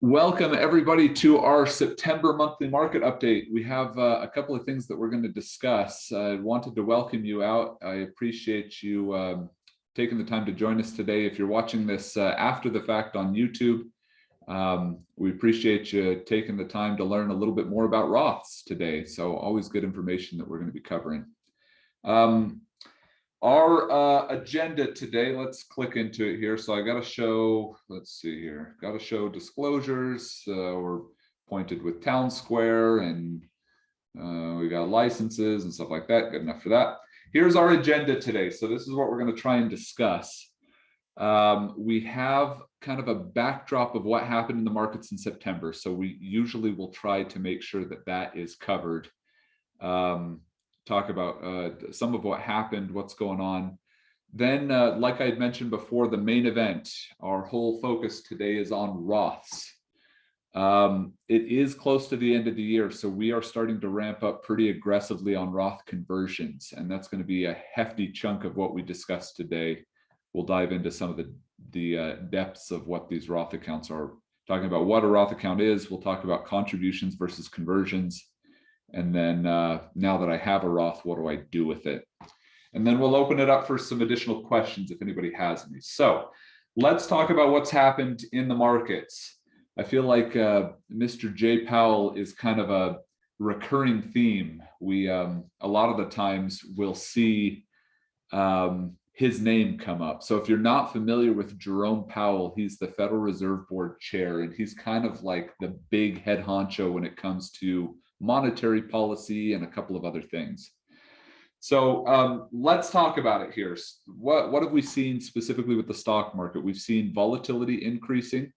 Welcome everybody to our September monthly market update. We have a couple of things that we're going to discuss. I wanted to welcome you out. I appreciate you taking the time to join us today. If you're watching this after the fact on YouTube, we appreciate you taking the time to learn a little bit more about Roths today. So always good information that we're going to be covering. Our agenda today, let's click into it here. So I got to show, let's see here, got to show disclosures. We're pointed with Town Square and we got licenses and stuff like that. Good enough for that. Here's our agenda today. So this is what we're going to try and discuss. We have kind of a backdrop of what happened in the markets in September. So we usually will try to make sure that that is covered. Talk about some of what happened, what's going on. Then, like I had mentioned before, the main event, our whole focus today is on Roths. It is close to the end of the year, so we are starting to ramp up pretty aggressively on Roth conversions, and that's going to be a hefty chunk of what we discussed today. We'll dive into some of the depths of what these Roth accounts are. Talking about what a Roth account is, we'll talk about contributions versus conversions. And then now that I have a Roth, what do I do with it? And then we'll open it up for some additional questions if anybody has any. So let's talk about what's happened in the markets. I feel like Mr. J. Powell is kind of a recurring theme. We a lot of the times we'll see his name come up. So if you're not familiar with Jerome Powell, he's the Federal Reserve Board chair, and he's kind of like the big head honcho when it comes to monetary policy and a couple of other things. So let's talk about it here. What have we seen specifically with the stock market? We've seen volatility increasing.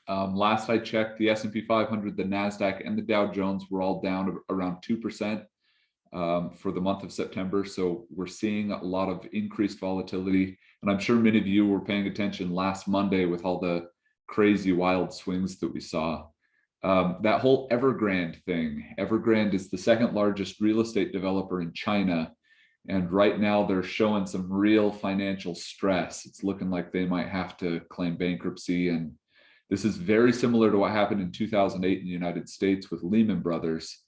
Last I checked, the S&P 500, the NASDAQ, and the Dow Jones were all down around 2% for the month of September. So we're seeing a lot of increased volatility. And I'm sure many of you were paying attention last Monday with all the crazy wild swings that we saw. That whole Evergrande thing. Evergrande is the second largest real estate developer in China. And right now they're showing some real financial stress. It's looking like they might have to claim bankruptcy. And this is very similar to what happened in 2008 in the United States with Lehman Brothers.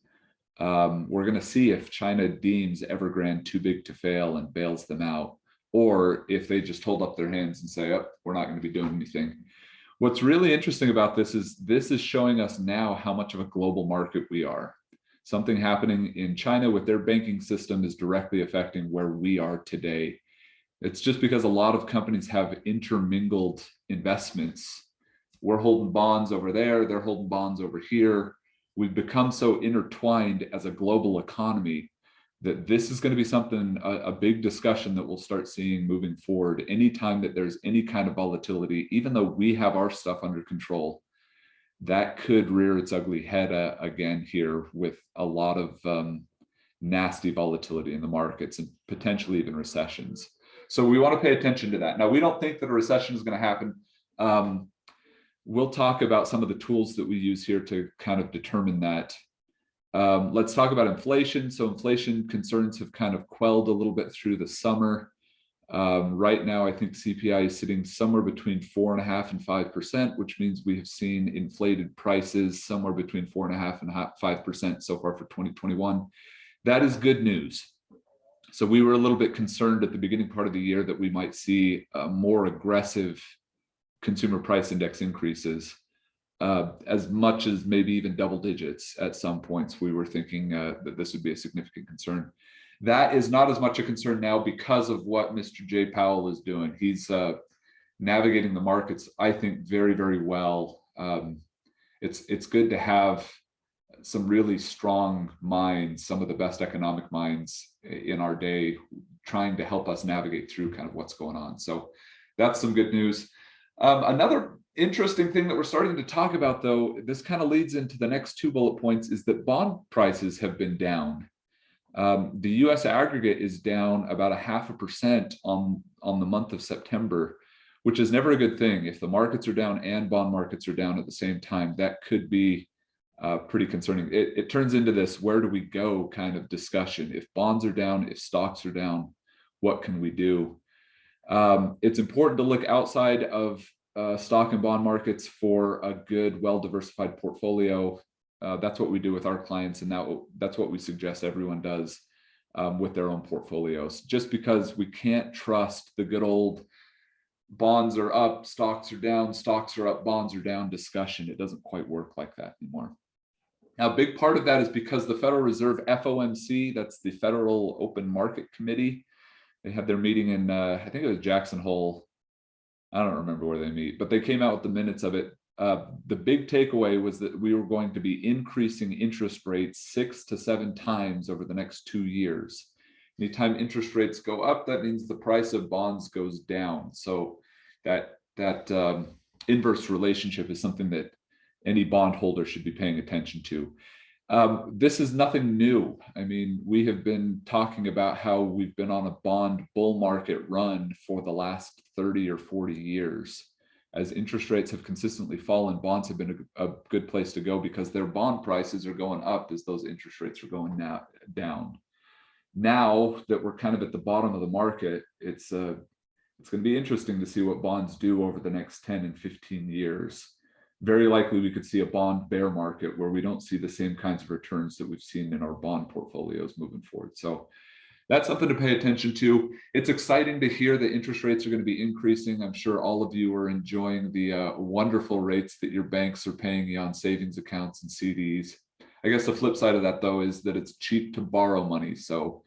We're going to see if China deems Evergrande too big to fail and bails them out, or if they just hold up their hands and say, oh, we're not going to be doing anything. What's really interesting about this is showing us now how much of a global market we are. Something happening in China with their banking system is directly affecting where we are today. It's just because a lot of companies have intermingled investments. We're holding bonds over there, they're holding bonds over here. We've become so intertwined as a global economy that this is going to be something, a big discussion that we'll start seeing moving forward. Anytime that there's any kind of volatility, even though we have our stuff under control, that could rear its ugly head again here with a lot of nasty volatility in the markets and potentially even recessions. So we want to pay attention to that. Now, we don't think that a recession is going to happen. We'll talk about some of the tools that we use here to kind of determine that. Let's talk about inflation. So inflation concerns have kind of quelled a little bit through the summer. Right now, I think CPI is sitting somewhere between 4.5% and 5%, which means we have seen inflated prices somewhere between 4.5% and 5% so far for 2021. That is good news. So we were a little bit concerned at the beginning part of the year that we might see more aggressive consumer price index increases. As much as maybe even double digits at some points. We were thinking that this would be a significant concern. That is not as much a concern now because of what Mr. J. Powell is doing. He's navigating the markets, I think, very, very well. It's good to have some really strong minds, some of the best economic minds in our day, trying to help us navigate through kind of what's going on. So that's some good news. Another interesting thing that we're starting to talk about, though, this kind of leads into the next two bullet points, is that bond prices have been down. The US aggregate is down about 0.5% on the month of September, which is never a good thing. If the markets are down and bond markets are down at the same time, that could be pretty concerning. It turns into this where do we go kind of discussion. If bonds are down, if stocks are down, what can we do? It's important to look outside of stock and bond markets for a good, well-diversified portfolio. That's what we do with our clients, and that's what we suggest everyone does with their own portfolios. Just because we can't trust the good old bonds are up, stocks are down, stocks are up, bonds are down discussion. It doesn't quite work like that anymore. Now, a big part of that is because the Federal Reserve FOMC, that's the Federal Open Market Committee, they had their meeting in, I think it was Jackson Hole. I don't remember where they meet, but they came out with the minutes of it. The big takeaway was that we were going to be increasing interest rates 6 to 7 times over the next 2 years. Anytime interest rates go up, that means the price of bonds goes down. So that inverse relationship is something that any bondholder should be paying attention to. This is nothing new. I mean, we have been talking about how we've been on a bond bull market run for the last 30 or 40 years. As interest rates have consistently fallen, bonds have been a good place to go because their bond prices are going up as those interest rates are going down. Now that we're kind of at the bottom of the market, it's going to be interesting to see what bonds do over the next 10 and 15 years. Very likely we could see a bond bear market where we don't see the same kinds of returns that we've seen in our bond portfolios moving forward. So that's something to pay attention to. It's exciting to hear that interest rates are going to be increasing. I'm sure all of you are enjoying the wonderful rates that your banks are paying you on savings accounts and CDs. I guess the flip side of that, though, is that it's cheap to borrow money. So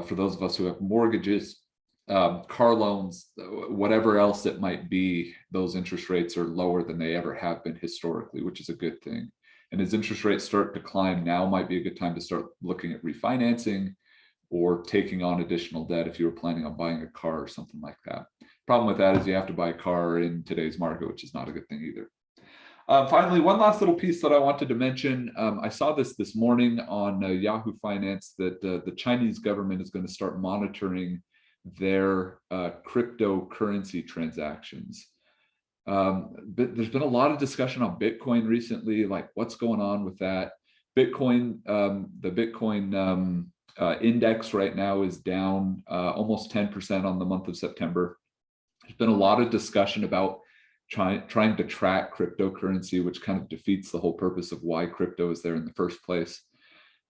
for those of us who have mortgages, car loans, whatever else it might be, those interest rates are lower than they ever have been historically, which is a good thing. And as interest rates start to climb, now might be a good time to start looking at refinancing or taking on additional debt if you were planning on buying a car or something like that. Problem with that is you have to buy a car in today's market, which is not a good thing either. Finally, one last little piece that I wanted to mention. I saw this morning on Yahoo Finance that the Chinese government is going to start monitoring their cryptocurrency transactions. But there's been a lot of discussion on Bitcoin recently, like what's going on with that. Bitcoin, the Bitcoin index right now is down almost 10% on the month of September. There's been a lot of discussion about trying to track cryptocurrency, which kind of defeats the whole purpose of why crypto is there in the first place.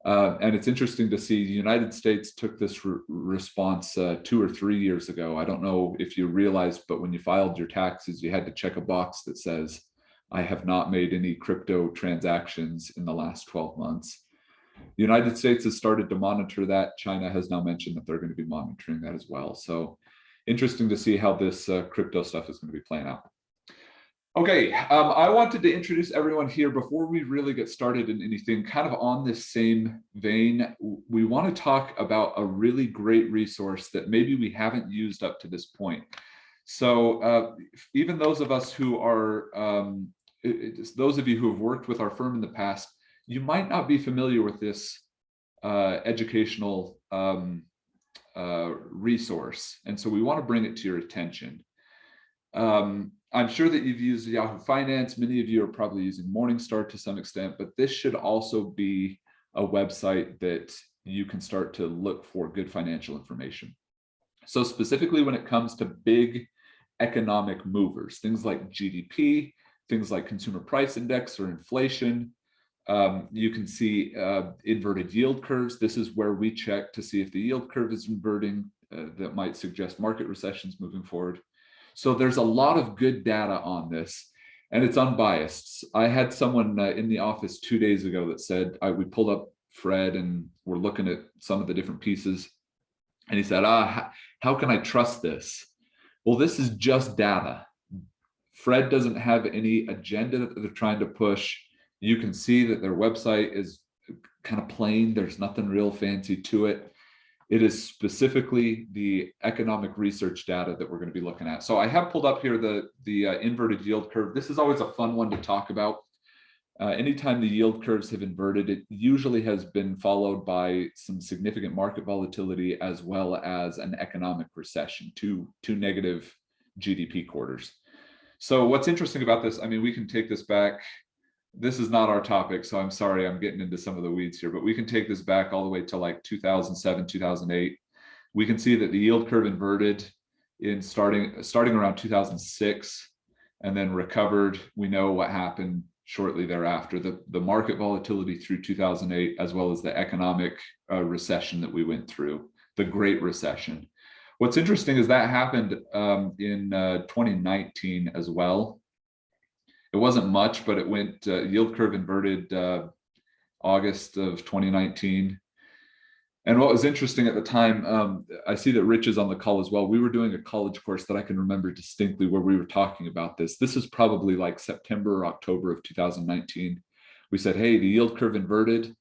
And it's interesting to see the United States took this response 2 or 3 years ago. I don't know if you realized, but when you filed your taxes, you had to check a box that says, I have not made any crypto transactions in the last 12 months. The United States has started to monitor that. China has now mentioned that they're going to be monitoring that as well. So interesting to see how this crypto stuff is going to be playing out. Okay, I wanted to introduce everyone here before we really get started in anything, kind of on this same vein. We want to talk about a really great resource that maybe we haven't used up to this point. So even those of us who are, those of you who have worked with our firm in the past, you might not be familiar with this educational resource. And so we want to bring it to your attention. I'm sure that you've used Yahoo Finance. Many of you are probably using Morningstar to some extent, but this should also be a website that you can start to look for good financial information. So specifically when it comes to big economic movers, things like GDP, things like consumer price index or inflation, you can see inverted yield curves. This is where we check to see if the yield curve is inverting. That might suggest market recessions moving forward. So there's a lot of good data on this, and it's unbiased. I had someone in the office 2 days ago that said, we pulled up Fred and we're looking at some of the different pieces. And he said, how can I trust this? Well, this is just data. Fred doesn't have any agenda that they're trying to push. You can see that their website is kind of plain. There's nothing real fancy to it. It is specifically the economic research data that we're going to be looking at. So I have pulled up here the inverted yield curve. This is always a fun one to talk about. Anytime the yield curves have inverted, it usually has been followed by some significant market volatility as well as an economic recession, two negative GDP quarters. So what's interesting about this, I mean, we can take this back. This is not our topic, so I'm sorry I'm getting into some of the weeds here, but we can take this back all the way to like 2007, 2008. We can see that the yield curve inverted in starting around 2006. and then recovered. We know what happened shortly thereafter, the market volatility through 2008, as well as the economic recession that we went through, the Great Recession. What's interesting is that happened in 2019 as well. It wasn't much, but it went yield curve inverted August of 2019. And what was interesting at the time, I see that Rich is on the call as well. We were doing a college course that I can remember distinctly where we were talking about this. This is probably like September or October of 2019. We said, hey, the yield curve inverted.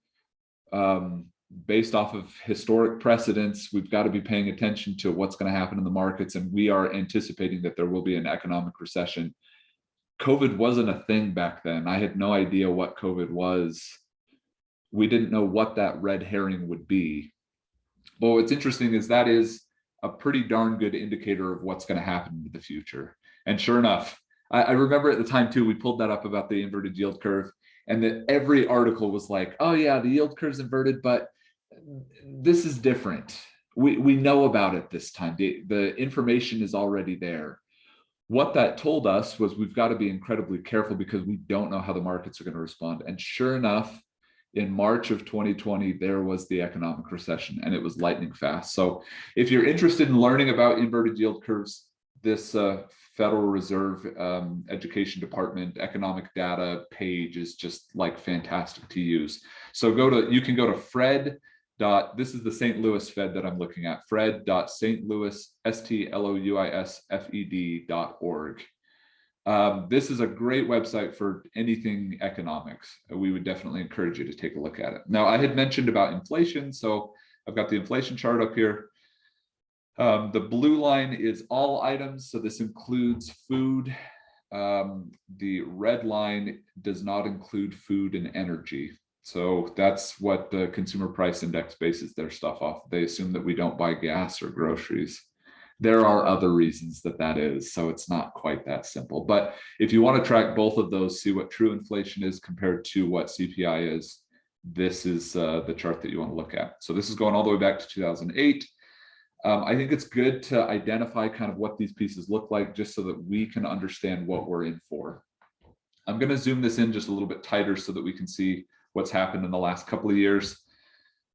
Based off of historic precedents, we've got to be paying attention to what's going to happen in the markets. And we are anticipating that there will be an economic recession. COVID wasn't a thing back then. I had no idea what COVID was. We didn't know what that red herring would be. But what's interesting is that is a pretty darn good indicator of what's going to happen in the future. And sure enough, I remember at the time too, we pulled that up about the inverted yield curve, and that every article was like, oh yeah, the yield curve's inverted, but this is different. We know about it this time. The information is already there. What that told us was we've got to be incredibly careful because we don't know how the markets are going to respond. And sure enough, in March of 2020, there was the economic recession, and it was lightning fast. So if you're interested in learning about inverted yield curves, this Federal Reserve Education Department economic data page is just like fantastic to use. So you can go to Fred. This is the St. Louis Fed that I'm looking at, fred.stlouisfed.org. This is a great website for anything economics. We would definitely encourage you to take a look at it. Now, I had mentioned about inflation, so I've got the inflation chart up here. The blue line is all items, so this includes food. The red line does not include food and energy. So that's what the consumer price index bases their stuff off. They assume that we don't buy gas or groceries. There are other reasons that is, so it's not quite that simple. But if you want to track both of those, see what true inflation is compared to what CPI is, this is the chart that you want to look at. So this is going all the way back to 2008. I think it's good to identify kind of what these pieces look like just so that we can understand what we're in for. I'm going to zoom this in just a little bit tighter so that we can see what's happened in the last couple of years.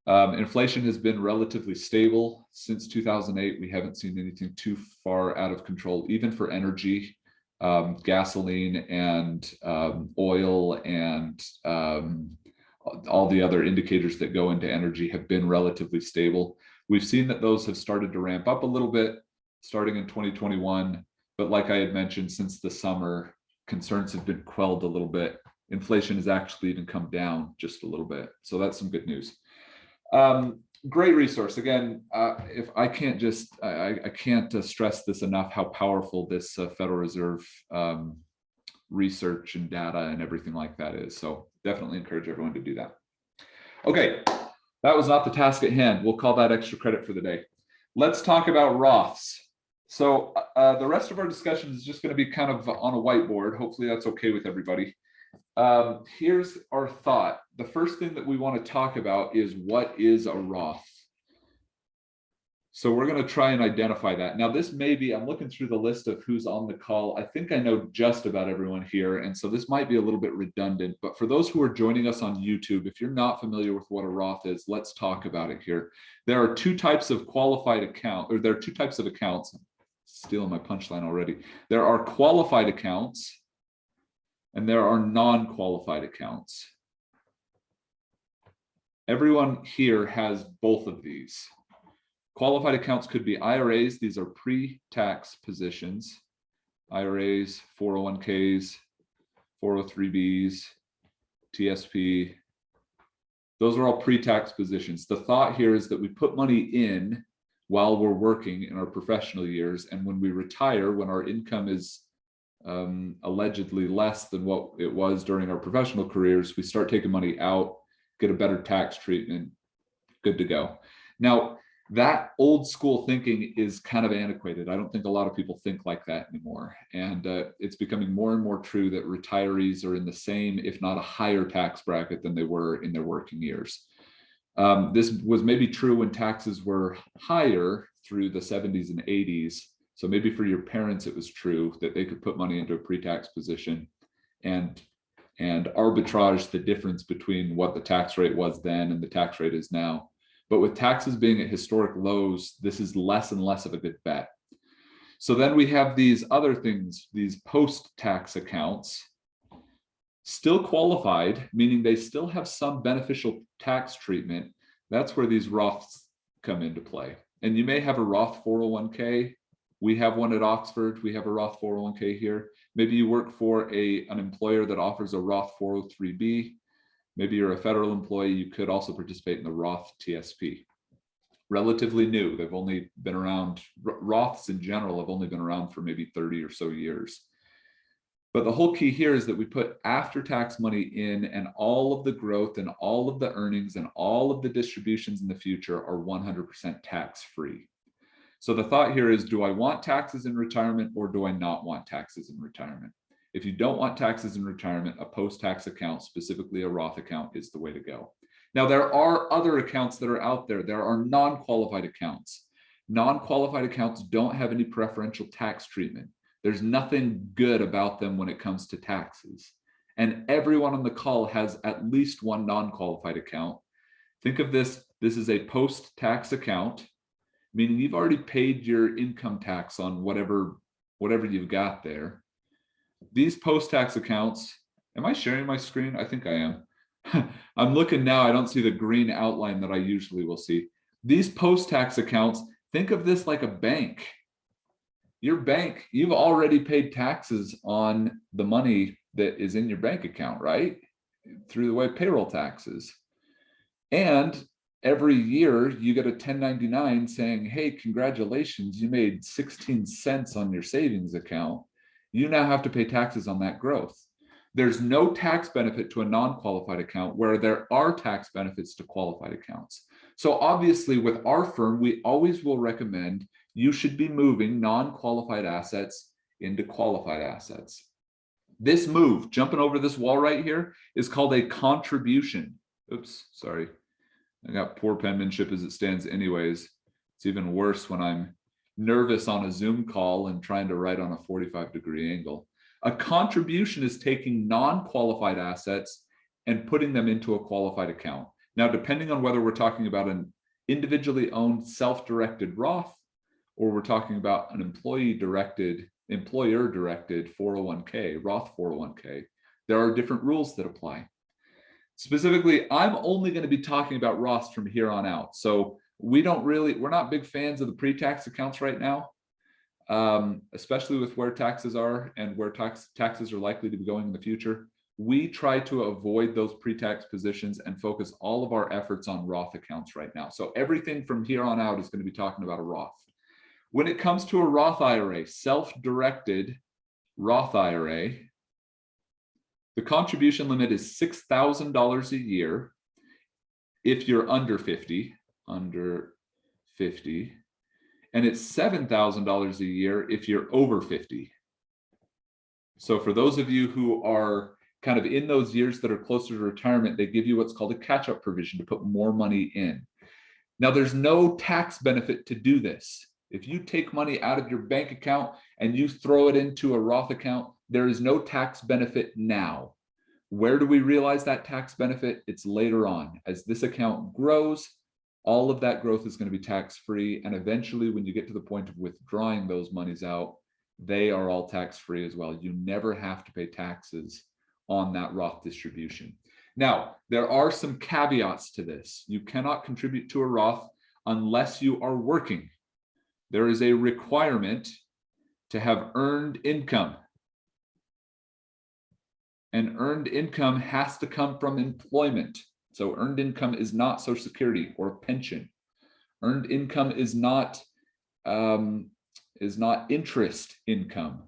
Inflation has been relatively stable since 2008. We haven't seen anything too far out of control, even for energy. Gasoline and oil and all the other indicators that go into energy have been relatively stable. We've seen that those have started to ramp up a little bit starting in 2021. But like I had mentioned, since the summer, concerns have been quelled a little bit. Inflation has actually even come down just a little bit. So that's some good news. Great resource. Again, if I can't stress this enough, how powerful this Federal Reserve research and data and everything like that is. So definitely encourage everyone to do that. Okay, that was not the task at hand. We'll call that extra credit for the day. Let's talk about Roths. So the rest of our discussion is just going to be kind of on a whiteboard. Hopefully that's okay with everybody. Here's our thought. The first thing that we want to talk about is what is a Roth. So we're going to try and identify that. Now this may be, I'm looking through the list of who's on the call. I think I know just about everyone here. And so this might be a little bit redundant, but for those who are joining us on YouTube, if you're not familiar with what a Roth is, let's talk about it here. There are two types of qualified account, or there are two types of accounts. I'm stealing my punchline already. There are qualified accounts and there are non-qualified accounts. Everyone here has both of these. Qualified accounts could be IRAs. These are pre-tax positions. IRAs, 401ks, 403bs, TSP. Those are all pre-tax positions. The thought here is that we put money in while we're working in our professional years. And when we retire, when our income is allegedly less than what it was during our professional careers, we start taking money out, get a better tax treatment, good to go. Now, that old school thinking is kind of antiquated. I don't think a lot of people think like that anymore. And it's becoming more and more true that retirees are in the same, if not a higher tax bracket than they were in their working years. This was maybe true when taxes were higher through the 70s and 80s. So maybe for your parents, it was true that they could put money into a pre-tax position and arbitrage the difference between what the tax rate was then and the tax rate is now. But with taxes being at historic lows, this is less and less of a good bet. So then we have these other things, these post-tax accounts, still qualified, meaning they still have some beneficial tax treatment. That's where these Roths come into play. And you may have a Roth 401k. We have one at Oxford. We have a Roth 401k here. Maybe you work for an employer that offers a Roth 403b. Maybe you're a federal employee. You could also participate in the Roth TSP. Relatively new. They've only been around, Roths in general have only been around for maybe 30 or so years. But the whole key here is that we put after-tax money in, and all of the growth and all of the earnings and all of the distributions in the future are 100% tax-free. So the thought here is, do I want taxes in retirement or do I not want taxes in retirement? If you don't want taxes in retirement, a post-tax account, specifically a Roth account, is the way to go. Now, there are other accounts that are out there. There are non-qualified accounts. Non-qualified accounts don't have any preferential tax treatment. There's nothing good about them when it comes to taxes. And everyone on the call has at least one non-qualified account. Think of this is a post-tax account, meaning you've already paid your income tax on whatever you've got there. These post-tax accounts, am I sharing my screen? I think I am. I'm looking now, I don't see the green outline that I usually will see. These post-tax accounts, think of this like a bank. Your bank, you've already paid taxes on the money that is in your bank account, right? Through the way of payroll taxes. And every year you get a 1099 saying, hey, congratulations, you made 16 cents on your savings account. You now have to pay taxes on that growth. There's no tax benefit to a non-qualified account where there are tax benefits to qualified accounts. So obviously with our firm, we always will recommend you should be moving non-qualified assets into qualified assets. This move, jumping over this wall right here, is called a contribution. Oops, sorry. I got poor penmanship as it stands anyways. It's even worse when I'm nervous on a Zoom call and trying to write on a 45-degree angle. A contribution is taking non-qualified assets and putting them into a qualified account. Now, depending on whether we're talking about an individually owned self-directed Roth, or we're talking about an employer-directed 401k, Roth 401k, there are different rules that apply. Specifically, I'm only going to be talking about Roths from here on out. So we're not big fans of the pre-tax accounts right now, especially with where taxes are and where taxes are likely to be going in the future. We try to avoid those pre-tax positions and focus all of our efforts on Roth accounts right now. So everything from here on out is going to be talking about a Roth. When it comes to a Roth IRA, self-directed Roth IRA, the contribution limit is $6,000 a year if you're under 50, and it's $7,000 a year if you're over 50. So for those of you who are kind of in those years that are closer to retirement, they give you what's called a catch-up provision to put more money in. Now, there's no tax benefit to do this. If you take money out of your bank account and you throw it into a Roth account, there is no tax benefit now. Where do we realize that tax benefit? It's later on. As this account grows, all of that growth is going to be tax-free. And eventually, when you get to the point of withdrawing those monies out, they are all tax-free as well. You never have to pay taxes on that Roth distribution. Now, there are some caveats to this. You cannot contribute to a Roth unless you are working. There is a requirement to have earned income. And earned income has to come from employment. So earned income is not Social Security or pension. Earned income is not interest income.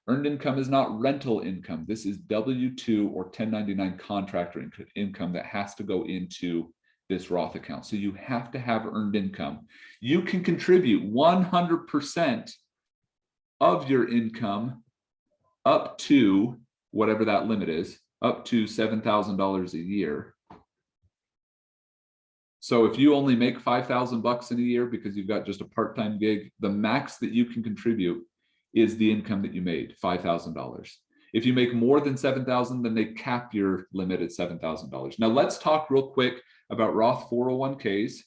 Earned income is not rental income. This is W-2 or 1099 contractor income that has to go into this Roth account. So you have to have earned income. You can contribute 100% of your income up to whatever that limit is, up to $7,000 a year. So if you only make $5,000 in a year because you've got just a part-time gig, the max that you can contribute is the income that you made, $5,000. If you make more than $7,000, then they cap your limit at $7,000. Now let's talk real quick about Roth 401ks.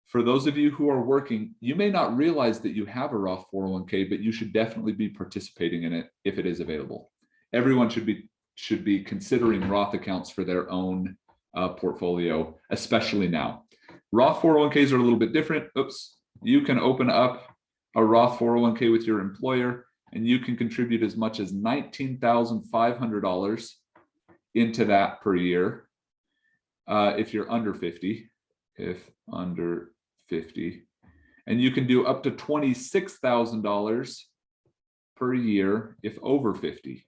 For those of you who are working, you may not realize that you have a Roth 401k, but you should definitely be participating in it if it is available. Everyone should be considering Roth accounts for their own portfolio, especially now. Roth 401ks are a little bit different. Oops, you can open up a Roth 401k with your employer, and you can contribute as much as $19,500 into that per year if you're under 50. If under 50, and you can do up to $26,000 per year if over 50.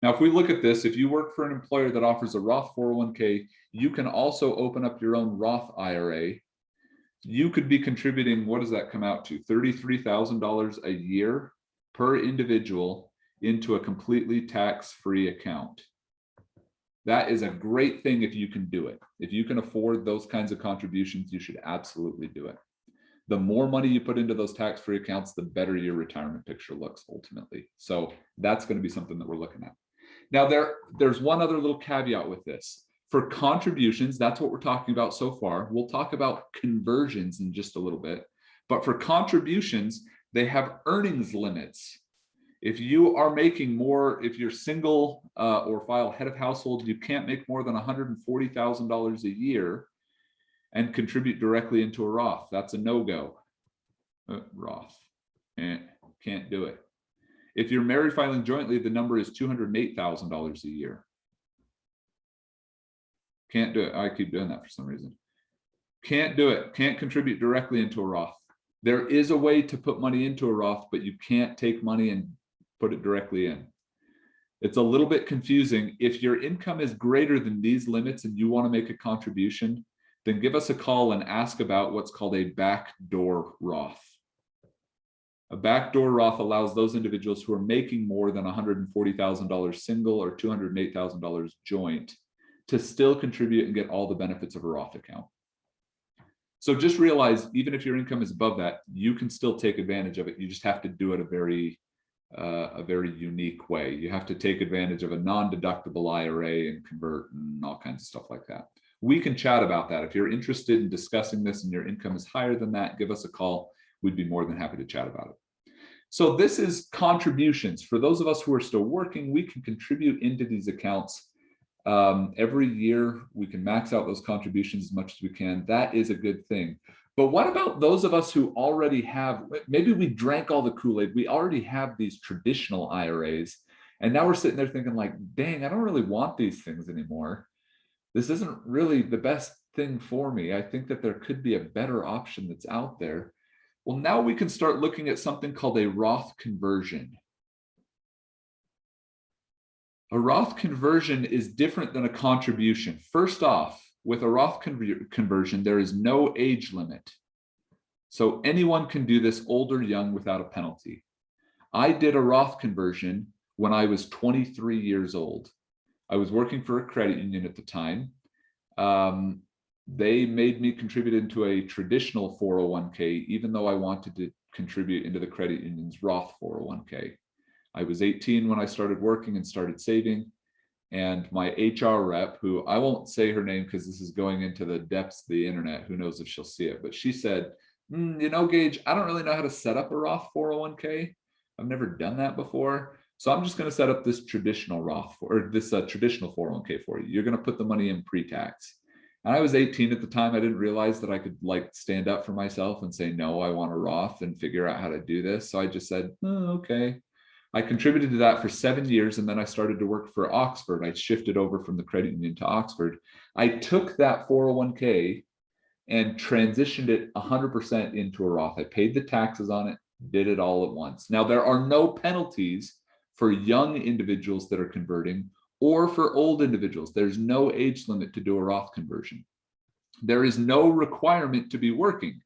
Now, if we look at this, if you work for an employer that offers a Roth 401k, you can also open up your own Roth IRA. You could be contributing, what does that come out to? $33,000 a year per individual into a completely tax-free account. That is a great thing if you can do it. If you can afford those kinds of contributions, you should absolutely do it. The more money you put into those tax-free accounts, the better your retirement picture looks ultimately. So that's going to be something that we're looking at. Now, there's one other little caveat with this. For contributions, that's what we're talking about so far. We'll talk about conversions in just a little bit. But for contributions, they have earnings limits. If you are making more, if you're single or file head of household, you can't make more than $140,000 a year and contribute directly into a Roth. That's a no-go. Roth, can't do it. If you're married filing jointly, the number is $208,000 a year. Can't do it. I keep doing that for some reason. Can't do it. Can't contribute directly into a Roth. There is a way to put money into a Roth, but you can't take money and put it directly in. It's a little bit confusing. If your income is greater than these limits and you want to make a contribution, then give us a call and ask about what's called a backdoor Roth. A backdoor Roth allows those individuals who are making more than $140,000 single or $208,000 joint to still contribute and get all the benefits of a Roth account. So just realize, even if your income is above that, you can still take advantage of it. You just have to do it a very unique way. You have to take advantage of a non-deductible IRA and convert and all kinds of stuff like that. We can chat about that. If you're interested in discussing this and your income is higher than that, give us a call. We'd be more than happy to chat about it. So this is contributions. For those of us who are still working, we can contribute into these accounts. Every year, we can max out those contributions as much as we can. That is a good thing. But what about those of us who already have, maybe we drank all the Kool-Aid, we already have these traditional IRAs, and now we're sitting there thinking like, dang, I don't really want these things anymore. This isn't really the best thing for me. I think that there could be a better option that's out there. Well, now we can start looking at something called a Roth conversion. A Roth conversion is different than a contribution. First off, with a Roth conversion, there is no age limit. So anyone can do this, old or young, without a penalty. I did a Roth conversion when I was 23 years old. I was working for a credit union at the time. They made me contribute into a traditional 401k, even though I wanted to contribute into the credit union's Roth 401k. I was 18 when I started working and started saving. And my HR rep, who I won't say her name because this is going into the depths of the internet, who knows if she'll see it, but she said, you know, Gage, I don't really know how to set up a Roth 401k. I've never done that before. So I'm just going to set up this traditional Roth or this traditional 401k for you. You're going to put the money in pre-tax. And I was 18 at the time. I didn't realize that I could like stand up for myself and say, no, I want a Roth and figure out how to do this. So I just said, oh, okay. I contributed to that for 7 years, and then I started to work for Oxford. I shifted over from the credit union to Oxford. I took that 401k and transitioned it 100% into a Roth. I paid the taxes on it, did it all at once. Now, there are no penalties for young individuals that are converting or for old individuals. There's no age limit to do a Roth conversion. There is no requirement to be working.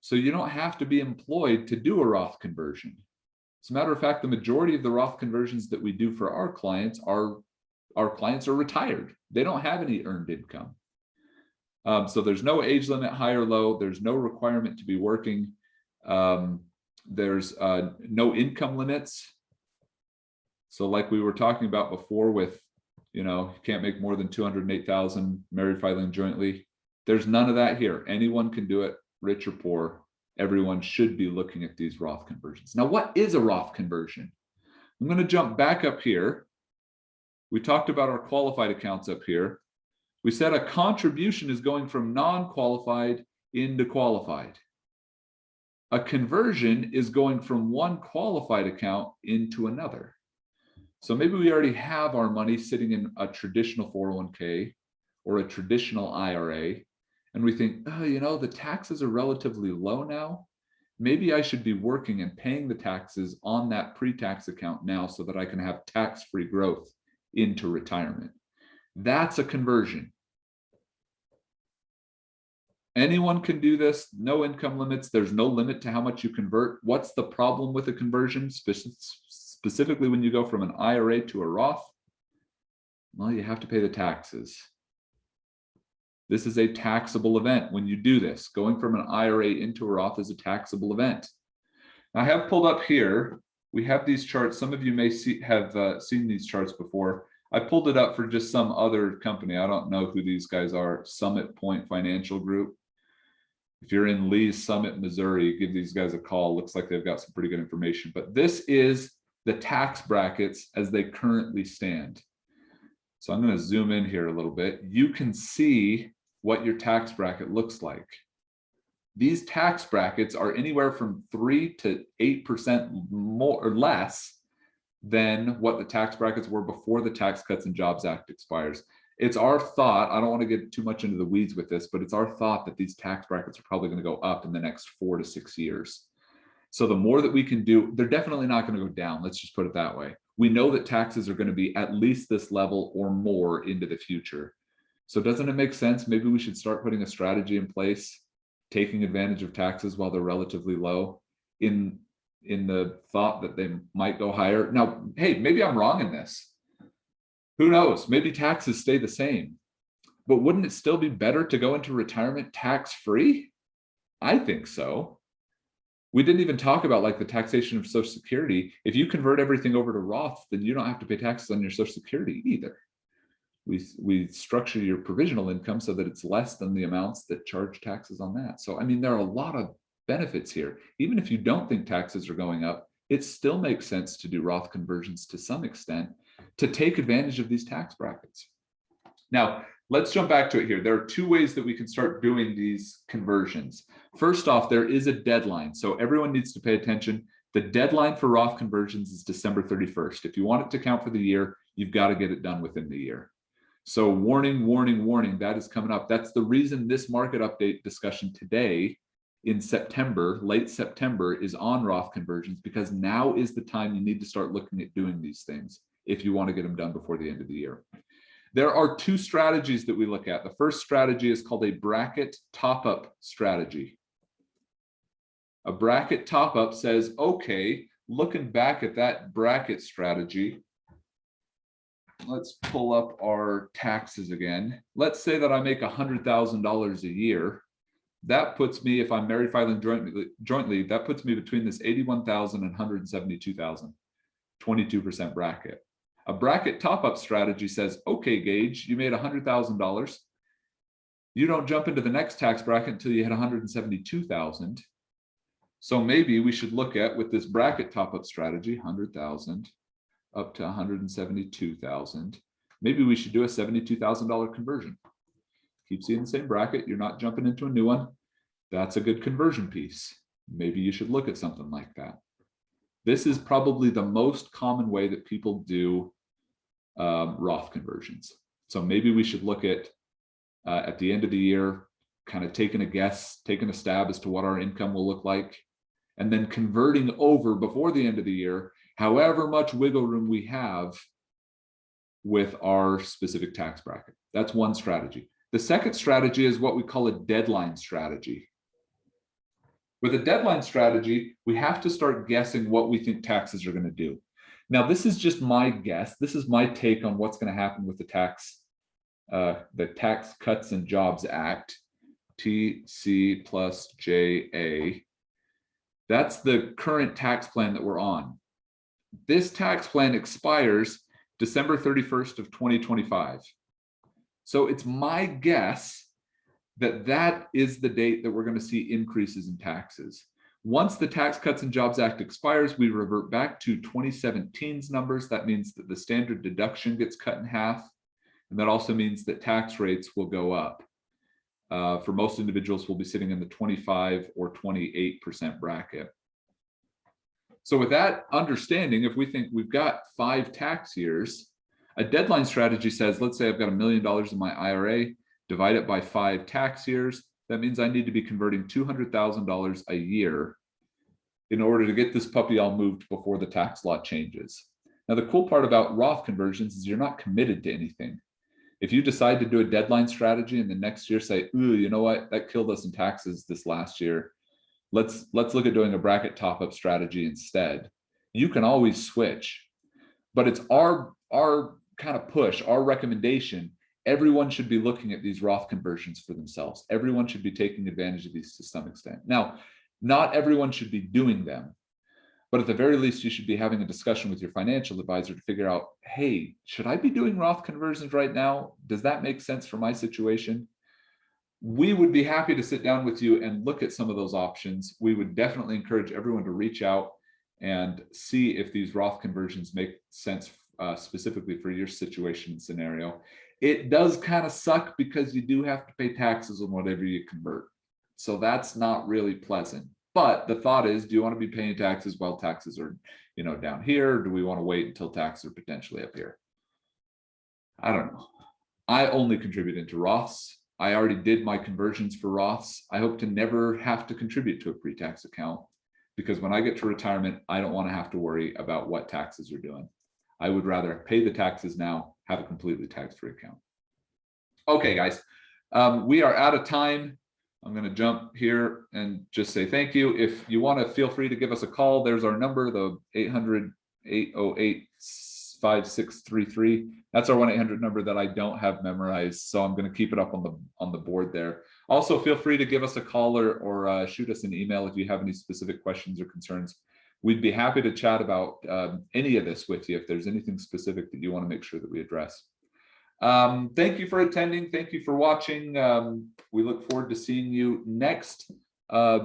So you don't have to be employed to do a Roth conversion. As a matter of fact, the majority of the Roth conversions that we do for our clients are our clients are retired. They don't have any earned income. So there's no age limit, high or low. There's no requirement to be working. There's no income limits. So like we were talking about before with, you can't make more than 208,000 married filing jointly. There's none of that here. Anyone can do it, rich or poor. Everyone should be looking at these Roth conversions. Now, what is a Roth conversion? I'm going to jump back up here. We talked about our qualified accounts up here. We said a contribution is going from non-qualified into qualified. A conversion is going from one qualified account into another. So maybe we already have our money sitting in a traditional 401k or a traditional IRA, and we think, oh, the taxes are relatively low now. Maybe I should be working and paying the taxes on that pre-tax account now so that I can have tax-free growth into retirement. That's a conversion. Anyone can do this, no income limits. There's no limit to how much you convert. What's the problem with a conversion, specifically when you go from an IRA to a Roth? Well, you have to pay the taxes. This is a taxable event when you do this. Going from an IRA into a Roth is a taxable event. I have pulled up here, we have these charts. Some of you may have seen these charts before. I pulled it up for just some other company. I don't know who these guys are. Summit Point Financial Group. If you're in Lee's Summit, Missouri, give these guys a call. Looks like they've got some pretty good information. But this is the tax brackets as they currently stand. So I'm going to zoom in here a little bit. You can see what your tax bracket looks like. These tax brackets are anywhere from 3 to 8% more or less than what the tax brackets were before the Tax Cuts and Jobs Act expires. It's our thought, I don't want to get too much into the weeds with this, but it's our thought that these tax brackets are probably going to go up in the next 4 to 6 years. So the more that we can do, they're definitely not going to go down. Let's just put it that way. We know that taxes are going to be at least this level or more into the future. So doesn't it make sense? Maybe we should start putting a strategy in place, taking advantage of taxes while they're relatively low in the thought that they might go higher. Now, hey, maybe I'm wrong in this. Who knows? Maybe taxes stay the same, but wouldn't it still be better to go into retirement tax-free? I think so. We didn't even talk about like the taxation of Social Security. If you convert everything over to Roth, then you don't have to pay taxes on your Social Security either. We structure your provisional income so that it's less than the amounts that charge taxes on that. So, I mean, there are a lot of benefits here. Even if you don't think taxes are going up, it still makes sense to do Roth conversions to some extent to take advantage of these tax brackets. Now, let's jump back to it here. There are 2 ways that we can start doing these conversions. First off, there is a deadline. So everyone needs to pay attention. The deadline for Roth conversions is December 31st. If you want it to count for the year, you've got to get it done within the year. So warning, warning, warning, that is coming up. That's the reason this market update discussion today in September, late September, is on Roth conversions, because now is the time you need to start looking at doing these things if you want to get them done before the end of the year. There are 2 strategies that we look at. The first strategy is called a bracket top-up strategy. A bracket top-up says, okay, looking back at that bracket strategy, let's pull up our taxes again. Let's say that I make $100,000 a year. That puts me, if I'm married filing jointly, that puts me between this $81,000 and $172,000, 22% bracket. A bracket top-up strategy says, okay, Gage, you made $100,000. You don't jump into the next tax bracket until you hit $172,000. So maybe we should look at, with this bracket top-up strategy, $100,000 up to $172,000. Maybe we should do a $72,000 conversion. Keep seeing the same bracket. You're not jumping into a new one. That's a good conversion piece. Maybe you should look at something like that. This is probably the most common way that people do Roth conversions. So maybe we should look at the end of the year, kind of taking a guess, taking a stab as to what our income will look like, and then converting over before the end of the year, however much wiggle room we have with our specific tax bracket. That's one strategy. The second strategy is what we call a deadline strategy. With a deadline strategy, we have to start guessing what we think taxes are going to do. Now, this is just my guess. This is my take on what's going to happen with the Tax Cuts and Jobs Act, TC plus JA. That's the current tax plan that we're on. This tax plan expires December 31st of 2025. So it's my guess that that is the date that we're going to see increases in taxes. Once the Tax Cuts and Jobs Act expires, we revert back to 2017's numbers. That means that the standard deduction gets cut in half. And that also means that tax rates will go up. For most individuals, we'll be sitting in the 25 or 28% bracket. So with that understanding, if we think we've got 5 tax years, a deadline strategy says, let's say I've got $1 million in my IRA, divide it by 5 tax years. That means I need to be converting $200,000 a year in order to get this puppy all moved before the tax law changes. Now, the cool part about Roth conversions is you're not committed to anything. If you decide to do a deadline strategy and the next year say, ooh, you know what, that killed us in taxes this last year, let's look at doing a bracket top-up strategy instead. You can always switch, but it's our kind of push, our recommendation. Everyone should be looking at these Roth conversions for themselves. Everyone should be taking advantage of these to some extent. Now, not everyone should be doing them, but at the very least, you should be having a discussion with your financial advisor to figure out, hey, should I be doing Roth conversions right now? Does that make sense for my situation? We would be happy to sit down with you and look at some of those options. We would definitely encourage everyone to reach out and see if these Roth conversions make sense specifically for your situation and scenario. It does kind of suck because you do have to pay taxes on whatever you convert. So that's not really pleasant. But the thought is, do you want to be paying taxes while taxes are, down here? Or do we want to wait until taxes are potentially up here? I don't know. I only contribute into Roths. I already did my conversions for Roths. I hope to never have to contribute to a pre-tax account, because when I get to retirement, I don't want to have to worry about what taxes are doing. I would rather pay the taxes now, have a completely tax-free account. Okay, guys, we are out of time. I'm going to jump here and just say thank you. If you want to, feel free to give us a call. There's our number, the 800-808-5633. That's our 1-800 number that I don't have memorized, so I'm going to keep it up on the board there. Also, feel free to give us a call or shoot us an email if you have any specific questions or concerns. We'd be happy to chat about any of this with you if there's anything specific that you want to make sure that we address. Thank you for attending. Thank you for watching. We look forward to seeing you next.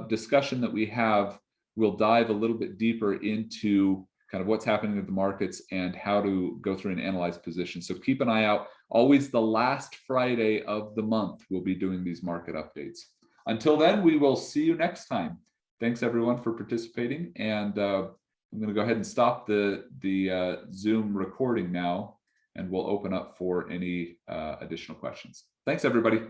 Discussion that we have, we'll dive a little bit deeper into kind of what's happening with the markets and how to go through and analyze positions. So keep an eye out. Always the last Friday of the month, we'll be doing these market updates. Until then, we will see you next time. Thanks everyone for participating. And I'm going to go ahead and stop the Zoom recording now, and we'll open up for any additional questions. Thanks, everybody.